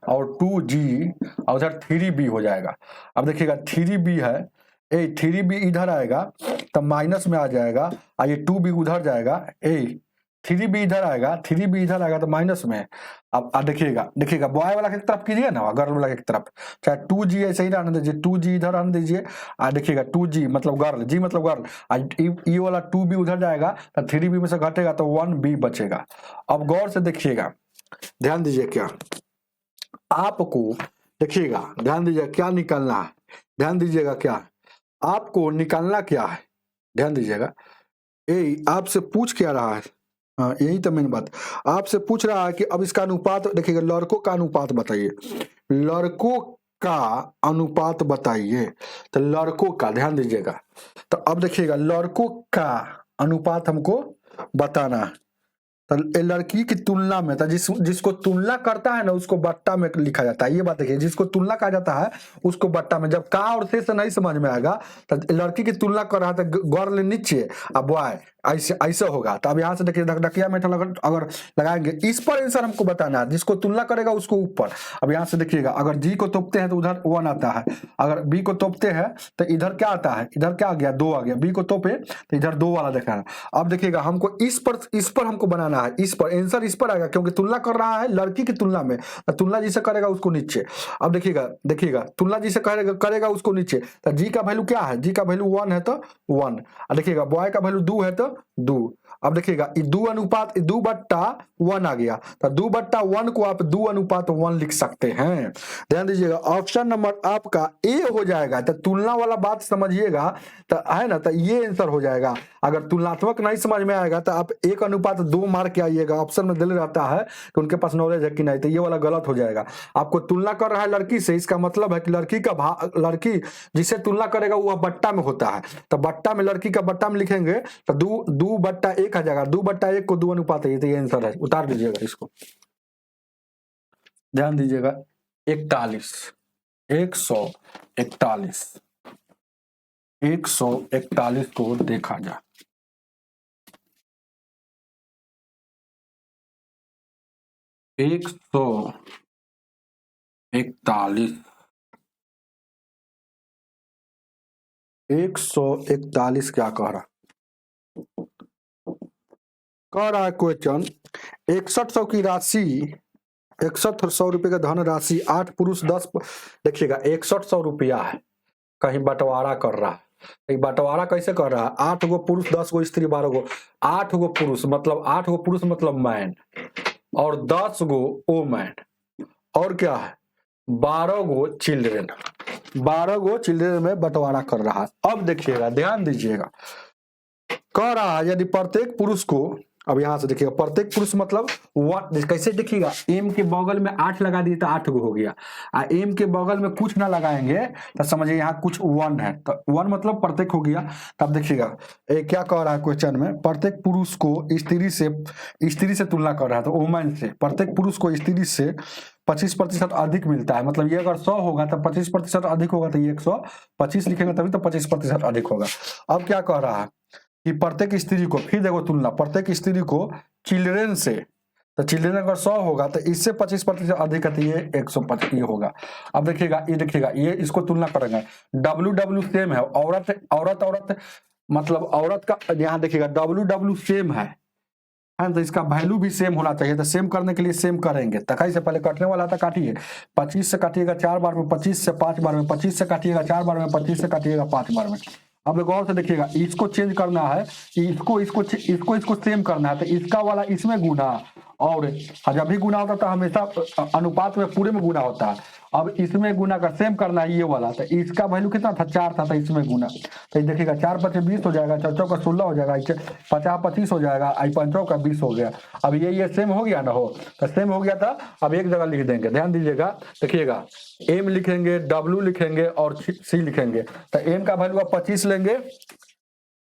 और 2g और उधर 3b हो जाएगा। अब देखिएगा 3b है, 3b इधर आएगा तो माइनस में आ जाएगा, और ये 2b उधर जाएगा, 3b इधर आएगा, 3b इधर आएगा तो माइनस में। अब देखिएगा बॉय वाला की तरफ कीजिए ना, गर्ल वाला की तरफ, चाहे 2g ऐसे ही रहने दीजिए, 2g इधर रहने दीजिए। देखिएगा 2g मतलब गर्ल, g मतलब गर्ल, ये वाला 2b उधर जाएगा तो 3b में से घटेगा तो 1b बचेगा। अब गौर से देखिएगा, ध्यान दीजिए, क्या आपको देखिएगा, ध्यान दीजिए क्या निकालना है, ध्यान दीजिएगा क्या आपको निकालना क्या है, ध्यान दीजिएगा। आपसे पूछ क्या रहा है, हाँ यही तो मेन बात, आपसे पूछ रहा है कि अब इसका अनुपात देखिएगा, लड़कों का अनुपात बताइए, लड़कों का अनुपात बताइए। तो लड़कों का ध्यान दीजिएगा, तो अब देखिएगा लड़कों का अनुपात हमको बताना है। तो लड़की की तुलना में, तो जिसको तुलना करता है ना उसको बट्टा में लिखा जाता है। ये बात देखिए, जिसको तुलना कहा जाता है उसको बट्टा में, जब का और से नहीं समझ में आएगा तो लड़की की तुलना कर रहा है तो गर्ल नीचे, अब बॉय ऐसे होगा। तो अब यहाँ से देखिए ढकढकिया मेथड अगर लगाएंगे, इस पर आंसर हमको बताना है, जिसको तुलना करेगा उसको ऊपर। अब यहाँ से देखिएगा, अगर जी को तोपते हैं तो उधर 1 आता है, अगर बी को तोपते हैं तो इधर क्या आता है, इधर क्या आ गया 2 आ गया, बी को तोपे तो इधर 2 वाला देखा है। अब देखिएगा हमको इस पर हमको बनाना है, इस पर आंसर इस पर आएगा, क्योंकि तुलना कर रहा है लड़की की तुलना में, तुलना जिसे करेगा उसको नीचे। अब देखिएगा तुलना जिसे करेगा उसको नीचे। तो जी का वैल्यू क्या है, जी का वैल्यू 1 है तो 1, देखिएगा बॉय का वैल्यू 2 है तो 2। अब देखिएगा 2 अनुपात 2 बट्टा 1 आ गया, तो 2 बट्टा 1 को आप 2 अनुपात 1 लिख सकते हैं। ध्यान दीजिएगा ऑप्शन नंबर आपका ए हो जाएगा। तो तुलना वाला बात समझिएगा तो है ना, तो ये आंसर हो जाएगा। अगर तुलनात्मक नहीं समझ में आएगा तो आप 1 अनुपात 2 मार के आइएगा, ऑप्शन में दिल रहता है कि उनके पास नॉलेज है कि नहीं, तो ये वाला गलत हो जाएगा। आपको तुलना कर रहा है लड़की से, इसका मतलब है कि लड़की जिसे तुलना करेगा वह बट्टा में होता है, तो बट्टा में लड़की का बट्टा में लिखेंगे तो 2 बट्टा 1 आ जाएगा, 2 बट्टा 1 को 2 अनुपात है, तो ये आंसर है। उतार दीजिएगा इसको, ध्यान दीजिएगा 141 को देखा जा, एक सौ इकतालीस क्या कह रहा है क्वेश्चन, 6100 की राशि, 6100 रुपए का धन राशि 8 पुरुष 10, देखिएगा 6100 रुपया है, कहीं बंटवारा कर रहा है। बंटवारा कैसे कर रहा है, 8 गो पुरुष 10 गो स्त्री 12 गो, 8 गो पुरुष मतलब मैन और 10 गो वोमेन, और क्या है 12 गो चिल्ड्रेन, 12 गो चिल्ड्रेन में बंटवारा कर रहा है। अब देखिएगा ध्यान दीजिएगा, कह रहा है यदि प्रत्येक पुरुष को अब यहाँ से देखिएगा प्रत्येक पुरुष मतलब वन, कैसे देखिएगा एम के बगल में 8 लगा दिए तो 8 गो हो गया, एम के बगल में कुछ ना लगाएंगे तो समझिए यहाँ कुछ 1 है, तो 1 मतलब प्रत्येक हो गया। तब देखिएगा क्या कह रहा है क्वेश्चन में, प्रत्येक पुरुष को स्त्री से तुलना कर रहा है, तो वुमेन से, प्रत्येक पुरुष को स्त्री से 25% अधिक मिलता है, मतलब ये अगर 100 होगा तो 25% अधिक होगा, तो ये 125 लिखेंगे तभी तो 25% अधिक होगा। अब क्या कह रहा है कि प्रत्येक स्त्री को, फिर देखो तुलना, प्रत्येक स्त्री को चिल्ड्रेन से, तो चिल्ड्रेन अगर 100 होगा तो इससे 25% अधिक है, तो ये 125 ये होगा। अब देखिएगा ये इसको तुलना करेंगे, डब्ल्यू सेम है, औरत मतलब औरत का, यहाँ देखिएगा डब्ल्यू सेम है, तो इसका वैल्यू भी सेम होना चाहिए, तो सेम करने के लिए सेम करेंगे। तो कैसे, पहले कटने वाला था काटिए, 25 से काटिएगा 4 बार में, 25 से 5 बार में, 25 से काटिएगा 4 बार में, 25 से काटिएगा 5 बार में। अब गौर से देखिएगा, इसको चेंज करना है, इसको सेम करना है, तो इसका वाला इसमें गुना, और जब भी गुना होता है तो हमेशा अनुपात में पूरे में गुना होता है। अब इसमें गुना का सेम करना है ये वाला, तो इसका वैल्यू कितना था 4 था, तो इसमें गुना, तो देखिएगा 4 × 5 = 20 हो जाएगा, 4 × 4 = 16 हो जाएगा, 50 × 25 हो जाएगा, 5 × 4 = 20 हो गया। अब ये सेम हो गया ना, हो तो सेम हो गया था। अब एक जगह लिख देंगे, ध्यान दीजिएगा, देखिएगा एम लिखेंगे, डब्ल्यू लिखेंगे और सी लिखेंगे, तो एम का वैल्यू आप 25 लेंगे,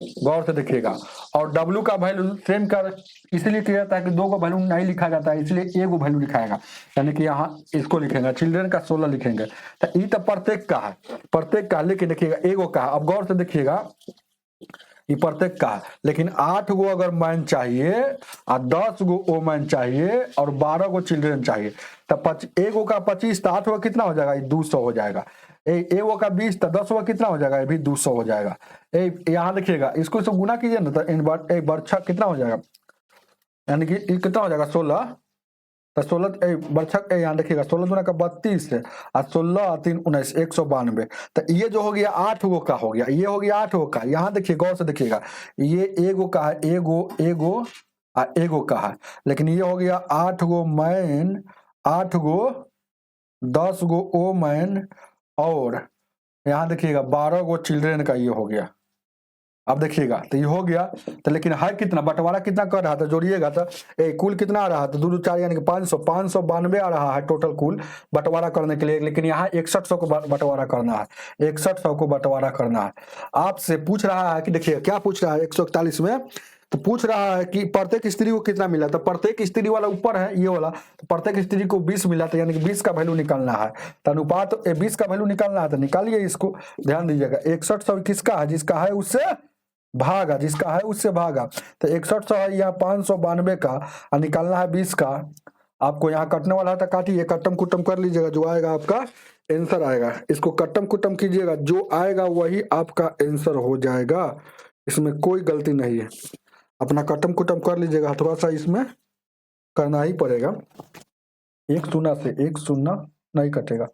गौर से देखिएगा, और W का वैल्यू सेम कर इसलिए किया जाता है कि 2 का वैल्यू नहीं लिखा जाता है, इसलिए एगो वैल्यू लिखाएगा, यानी कि यहाँ इसको लिखेंगे, चिल्ड्रन का 16 लिखेंगे, तो ये तो प्रत्येक का है, लेकिन देखिएगा एगो का है। अब गौर से देखिएगा, ये प्रत्येक का है, लेकिन 8 गो अगर मैन चाहिए और 10 गो वोमेन चाहिए और 12 गो चिल्ड्रन चाहिए, तो एगो का 25, तो 8 गो कितना हो जाएगा, 200 हो जाएगा, एगो का 20, तो 10 गो कितना हो जाएगा, ये भी 200 हो जाएगा। यहाँ देखिएगा, इसको सब गुना कीजिए ना, तो बर्छा कितना हो जाएगा, यानी कि कितना हो जाएगा 16, तो 16 बर्छक, यहाँ देखिएगा 16 दूना का 32 है, और 16 और 3 19 192, तो ये जो हो गया 8 गो का हो गया, ये हो गया 8 गो का। यहाँ देखिए गौर से देखिएगा, ये एगो का है, एगो का है, लेकिन ये हो गया 8 गो मैन, 8 गो 10 गो वोमेन, और यहाँ देखिएगा 12 गो चिल्ड्रन का ये हो गया। अब देखिएगा, तो ये हो गया, तो लेकिन है कितना, बंटवारा कितना कर रहा था, जोड़िएगा तो कुल कितना आ रहा है, तो 2 2 4 यानी कि 592 आ रहा है टोटल कुल बंटवारा करने के लिए, लेकिन यहाँ 6100 को बंटवारा करना है, 6100 को बंटवारा करना है। आपसे पूछ रहा है कि देखिए क्या पूछ रहा है 141 में, तो पूछ रहा है कि प्रत्येक स्त्री को कितना मिला, तो प्रत्येक स्त्री वाला ऊपर है ये वाला, तो प्रत्येक स्त्री को 20 मिला, तो यानी कि 20 का वैल्यू निकालना है, तो अनुपात 20 का वैल्यू निकालना है, तो निकालिए इसको। ध्यान दीजिएगा 6100 किसका है, जिसका है उससे भागा, जिसका है उससे भागा, तो 6100 है यहाँ 592 का, और निकालना है 20 का। आपको यहाँ कटने वाला है तो काटिए, कट्टम कुट्टम कर लीजिएगा, जो आएगा आपका आंसर आएगा, इसको कट्टम कुट्टम कीजिएगा, जो आएगा वही आपका आंसर हो जाएगा, इसमें कोई गलती नहीं है। अपना कट्टम कुट्टम कर लीजिएगा, थोड़ा सा इसमें करना ही पड़ेगा, 1 शून्य से 1 शून्य नहीं कटेगा,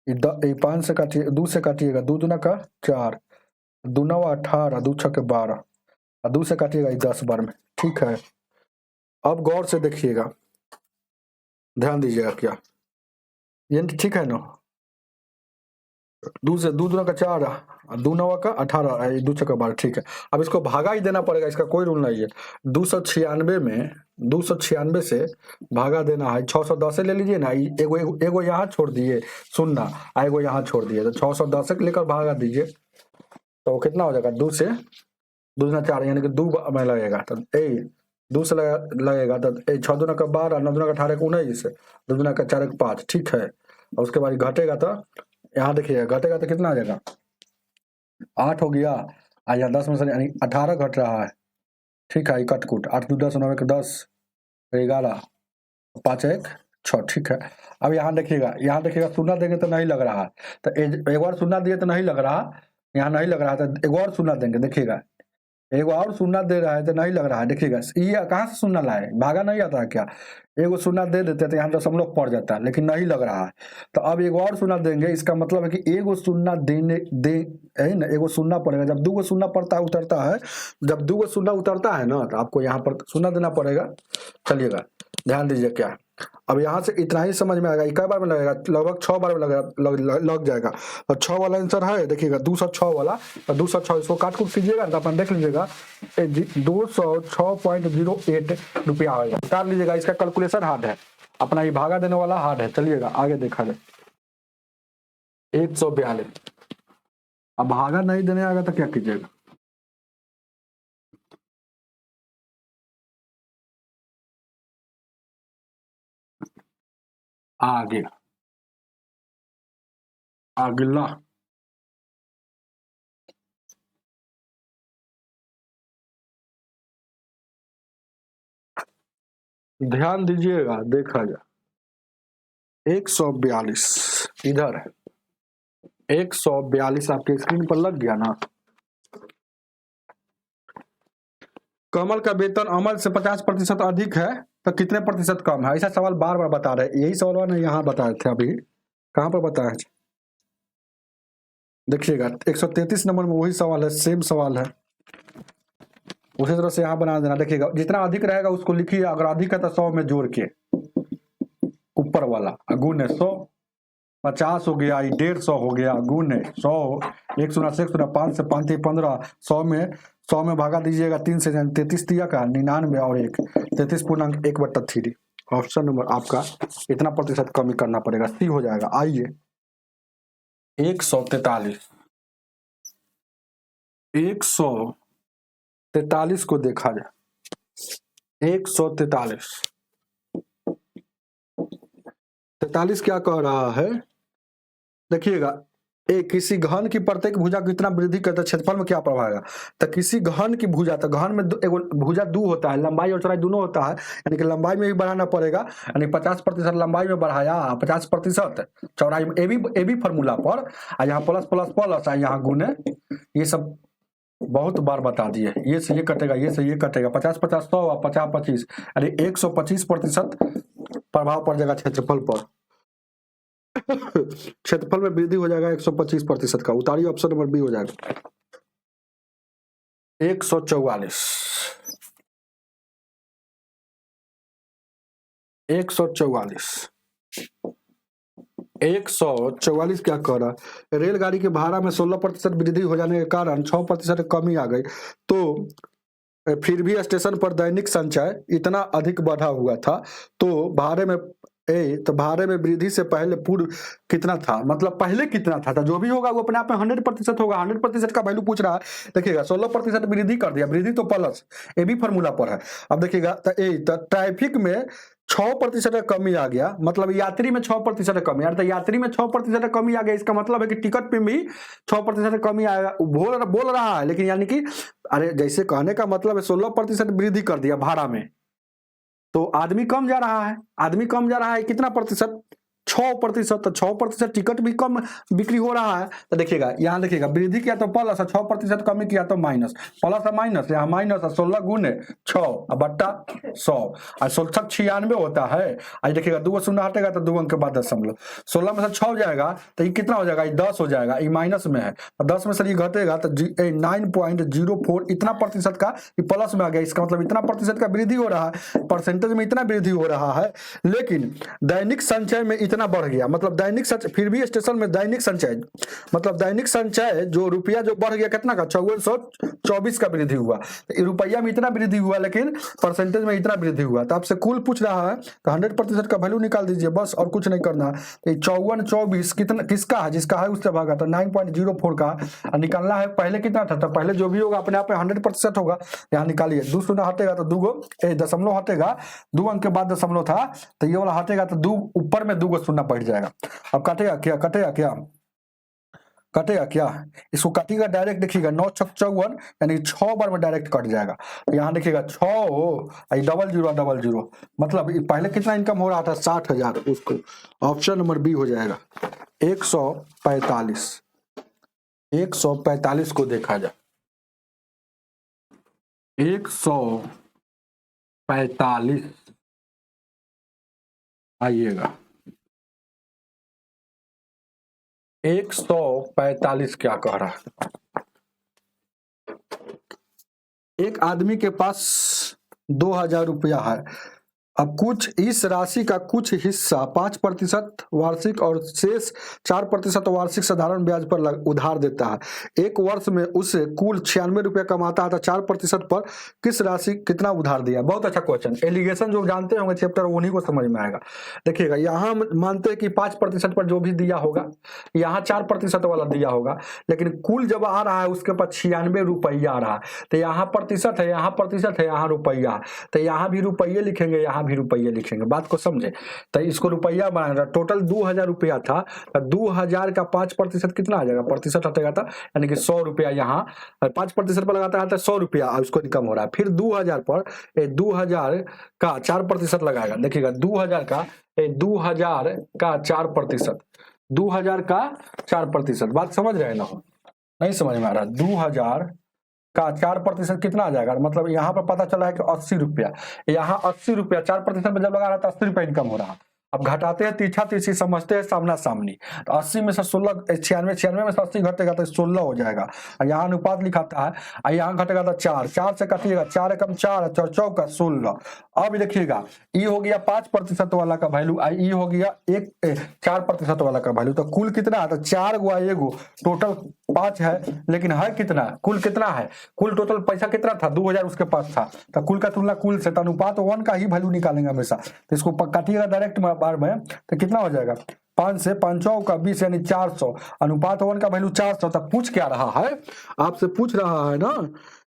5 से काटिए, 2 से काटिएगा, 2 दूना का 4, 2 9 18, 2 6 12, और 2 से काटिएगा 10 बार में, ठीक है। अब गौर से देखिएगा, ध्यान दीजिएगा, क्या ये ठीक है ना, 2 से 2 दूना का 4, 2 9 का 18, 2 6 12, ठीक है। अब इसको भागा ही देना पड़ेगा, इसका कोई रूल नहीं है। 296 में 296 से भागा देना है, 610 ले लीजिए ना, एगो यहाँ छोड़ दिए शून्य, एगो यहाँ छोड़ दिए, तो 610 लेकर भागा दीजिए, तो कितना हो जाएगा, 2 से 2 दूना 4, यानी कि 2 में लगेगा, तो 2 से लगेगा, तो 6 दूना का 12, 9 दूना का 18 19, 2 दूना का 4 5, ठीक है। और उसके बाद घटेगा, तो यहाँ देखिए घटेगा तो कितना आ जाएगा, 8 हो गया, या 10 में से यानी 18 घट रहा है, ठीक है। कटकुट 8 2 10 9 10 11 5 1 6, ठीक है। अब यहाँ देखिएगा शून्य देंगे तो नहीं लग रहा है, तो एक बार शून्य दिए तो नहीं लग रहा, यहाँ नहीं लग रहा, तो एक और शून्य देंगे, देखिएगा एक और शून्य दे रहा है तो नहीं लग रहा है, देखिएगा ये कहाँ से शून्य लाए, भागा नहीं आता है क्या, एगो शून्य दे देते तो यहाँ 10 पड़ जाता है, लेकिन नहीं लग रहा है, तो अब एक और शून्य देंगे, इसका मतलब है कि एगो शून्य दे है ना, एगो शून्य पड़ेगा, जब 2 गो शून्य पड़ता है उतरता है, जब 2 गो शून्य उतरता है ना, तो आपको यहाँ पर शून्य देना पड़ेगा। चलिएगा ध्यान दीजिए, क्या अब यहाँ से इतना ही समझ में आएगा, कई बार में लगेगा, लगभग 6 बार में लग जाएगा। और 6 वाला आंसर है, देखिएगा 206 वाला, और 206 इसको काट कूट कीजिएगा तो अपन देख लीजिएगा 206.08 रुपया आएगा। काट लीजिएगा, इसका कैलकुलेशन हार्ड है, अपना ये भागा देने वाला हार्ड है। चलिएगा आगे देखा जाए। 142, अब भागा नहीं देने आएगा तो क्या कीजिएगा, आगे अगला ध्यान दीजिएगा, देखा जाए 142 इधर है, 142 आपके स्क्रीन पर लग गया ना। कमल का वेतन अमल से 50% अधिक है तो कितने प्रतिशत कम है? ऐसा सवाल बार बार बता रहे, यही सवाल ने यहाँ बताए थे, अभी कहाँ पर बताया? देखिएगा 133 नंबर में वही सवाल है, सेम सवाल है, उसी तरह से यहाँ बना देना। देखिएगा जितना अधिक रहेगा उसको लिखिए, अगर अधिक है तो 100 में जोड़ के ऊपर वाला गुने 100, 50 हो गया, 150 हो गया, गुने 100, 1 सुना 5 से 5 15, 100 में भागा दीजिएगा 3 से, 33 दिया का 99 और 1, 33.1/3। ऑप्शन नंबर आपका इतना प्रतिशत कमी करना पड़ेगा, सी हो जाएगा। आइए 143 को देखा जाए। 143 क्या कह रहा है, देखिएगा किसी घन की प्रत्येक भुजा को कितना वृद्धि करता है, क्षेत्रफल में क्या प्रभाव आएगा? तो किसी घन की भुजा, तो घन में एगो भुजा 2 होता है, लंबाई और चौड़ाई दोनों होता है, यानी कि लंबाई में भी बढ़ाना पड़ेगा, यानी 50% लंबाई में बढ़ाया, 50% चौड़ाई में, ए बी फॉर्मूला पर, यहाँ प्लस प्लस प्लस, यहाँ गुने, ये सब बहुत बार बता दिए। ये से ये कटेगा, ये से ये कटेगा, 50-50 100 और 50-25, यानी 125% प्रभाव पड़ जाएगा क्षेत्रफल पर। क्षेत्रफल में वृद्धि हो जाएगा 125% का। उतारिए, ऑप्शन नंबर बी हो जाएगा। 144 144 क्या कह रहा है, रेलगाड़ी के भाड़ा में 16% वृद्धि हो जाने के कारण 6% कमी आ गई, तो फिर भी स्टेशन पर दैनिक संचय इतना अधिक बढ़ा हुआ था, तो भाड़े में तो भाड़े में वृद्धि से पहले पूर्व कितना था, मतलब पहले कितना था, जो भी होगा वो अपने आप में 100% होगा। 100% का वैल्यू पूछ रहा है। देखिएगा 16% वृद्धि कर दिया, वृद्धि तो प्लस ए भी फॉर्मूला पर है। अब देखिएगा तो ट्रैफिक में 6% का कमी आ गया, मतलब यात्री में 6% कमी, यार तो यात्री में 6% कमी आ गया, इसका मतलब है कि टिकट पे भी 6% कमी आएगा। बोल रहा है, लेकिन यानी कि अरे जैसे कहने का मतलब है 16% वृद्धि कर दिया भाड़ा में, तो आदमी कम जा रहा है, कितना प्रतिशत? 6%। तो 6% टिकट भी कम बिक्री हो रहा है। तो देखिएगा यहाँ देखिएगा वृद्धि किया तो प्लस, 6% कमी किया तो माइनस, प्लस है माइनस, यहाँ माइनस 16 गुने 6 बट्टा 100, और 96 होता है। आज देखिएगा 2 शून्य हटेगा तो 2 अंक के बाद दशमलव, 16 में से 6 जाएगा तो ये कितना हो जाएगा, ये 10 हो जाएगा, ये माइनस में है, 10 में से ये घटेगा तो 9.04 इतना प्रतिशत का ये प्लस में आ गया। इसका मतलब इतना प्रतिशत का वृद्धि हो रहा है, परसेंटेज में इतना वृद्धि हो रहा है, लेकिन दैनिक संचय में इतना बढ़ गया, मतलब दैनिक संचय, फिर भी स्टेशन में दैनिक संचय, मतलब दैनिक संचय जो रुपया जो बढ़ गया कितना का, 5424 का वृद्धि हुआ। तो रुपया में इतना वृद्धि हुआ, लेकिन परसेंटेज में इतना वृद्धि हुआ। तो आपसे कुल पूछ रहा है तो 100% का वैल्यू निकाल दीजिए बस, और कुछ नहीं करना। तो 5424 कितना किसका है, जिसका है उससे भागा, तो 9.04 का निकालना है। पहले कितना था, तो पहले जो भी होगा अपने आप में 100% होगा। यहाँ निकालिए, 2 शून्य हटेगा तो 2 दशमलव हटेगा, 2 अंक के बाद दशमलव था, तो ये वाला हटेगा तो 2 ऊपर में 2 शून्य बैठ जाएगा। अब काटेगा क्या, इसको काटिएगा डायरेक्ट, देखिएगा 9 छक 54, यानी 6 बार में डायरेक्ट कट जाएगा। तो यहाँ देखिएगा 6 0000, मतलब पहले कितना इनकम हो रहा था, 60,000, उसको ऑप्शन नंबर बी हो जाएगा। 145 को देखा जाए। 145 आइएगा, 145 क्या कह रहा है, एक आदमी के पास 2000 रुपया है, अब कुछ इस राशि का कुछ हिस्सा 5% वार्षिक और शेष 4% वार्षिक साधारण ब्याज पर उधार देता है। एक वर्ष में उसे कुल 96 रुपया कमाता है तो 4% पर किस राशि कितना उधार दिया। बहुत अच्छा क्वेश्चन। एलिगेशन जो जानते होंगे चैप्टर उन्हीं को समझ में आएगा। देखिएगा यहाँ मानते हैं कि 5% पर जो भी दिया होगा, यहाँ 4% वाला दिया होगा, लेकिन कुल जब आ रहा है उसके पास 96 रुपया आ रहा है, तो यहाँ प्रतिशत है, यहाँ प्रतिशत है, यहाँ रुपया है, तो यहाँ भी रुपये लिखेंगे, यहाँ भी रुपये लिखेंगे। बात को समझे। तो इसको रुपया बनाना, टोटल 2000 रुपया था, तो 2000 का 5% कितना आ जाएगा, प्रतिशत हटेगा था, यानी कि 100 रुपया। यहाँ 5% पर लगाता है तो 100 रुपया उसको इनकम हो रहा है। फिर 2000 पर 2000 का 4% लगाएगा। देखिएगा 2000 का 4%, 2000 का 4%। बात समझ रहे हैं ना? नहीं समझ में आ रहा? 2000 का 4% कितना आ जाएगा, मतलब यहाँ पर पता चला है कि 80 रुपया, यहाँ 80 रुपया 4% में जब लगा रहा था 80 रुपया इनकम हो रहा। अब घटाते हैं तीछा तीछी, समझते हैं सामना सामनी, तो 80 में से 16, 96 में से 80 घटेगा तो 16 हो जाएगा। और यहाँ अनुपात लिखाता है, और यहाँ घटेगा तो 4 से काटिएगा, 4 एकम 4, 4 चौका 16। अब देखिएगा ई हो गया 5% वाला का वैल्यू, ई हो गया 4% वाला का वैल्यू, तो कुल कितना है, तो 4 गुआ एगो, टोटल 5 है, लेकिन है कितना, कुल कितना है, कुल टोटल पैसा कितना था, 2000 उसके पास था, तो कुल का तुलना कुल से, तो अनुपात 1 का ही वैल्यू निकालेंगे हमेशा। तो इसको काटिएगा डायरेक्ट बार में, तो कितना हो जाएगा, 5 से 5 का 20 यानी 400, अनुपात 1 का वैल्यू 400। तक पूछ क्या रहा है, आपसे पूछ रहा है ना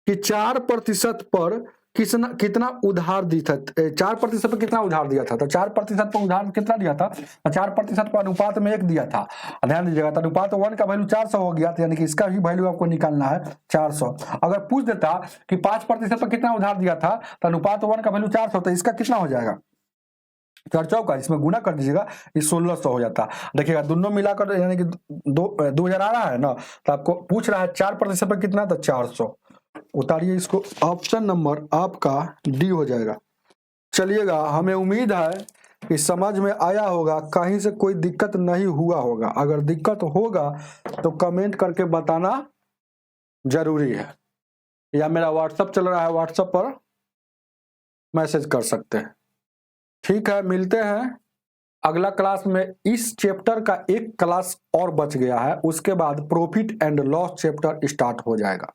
कि 4% पर कितना उधार दी था, 4% पर कितना उधार दिया था, तो 4% पर उधार कितना दिया था, 4% पर अनुपात में 1 दिया था। ध्यान दीजिएगा, तो अनुपात 1 का वैल्यू 400 हो गया, तो यानी कि इसका भी वैल्यू आपको निकालना है 400। अगर पूछ देता कि 5% पर कितना उधार दिया था, तो अनुपात 1 का वैल्यू 400, तो इसका कितना हो जाएगा, 4 चौका, इसमें गुना कर दीजिएगा, ये 1600 हो जाता। देखिएगा दोनों मिलाकर यानी कि 2000 आ रहा है ना, तो आपको पूछ रहा है 4% पर कितना, तो 400। उतारिए इसको, ऑप्शन नंबर आपका डी हो जाएगा। चलिएगा, हमें उम्मीद है कि समझ में आया होगा, कहीं से कोई दिक्कत नहीं हुआ होगा। अगर दिक्कत होगा तो कमेंट करके बताना जरूरी है, या मेरा व्हाट्सएप चल रहा है, व्हाट्सएप पर मैसेज कर सकते हैं। ठीक है, मिलते हैं अगला क्लास में। इस चैप्टर का एक क्लास और बच गया है, उसके बाद profit and loss chapter start हो जाएगा।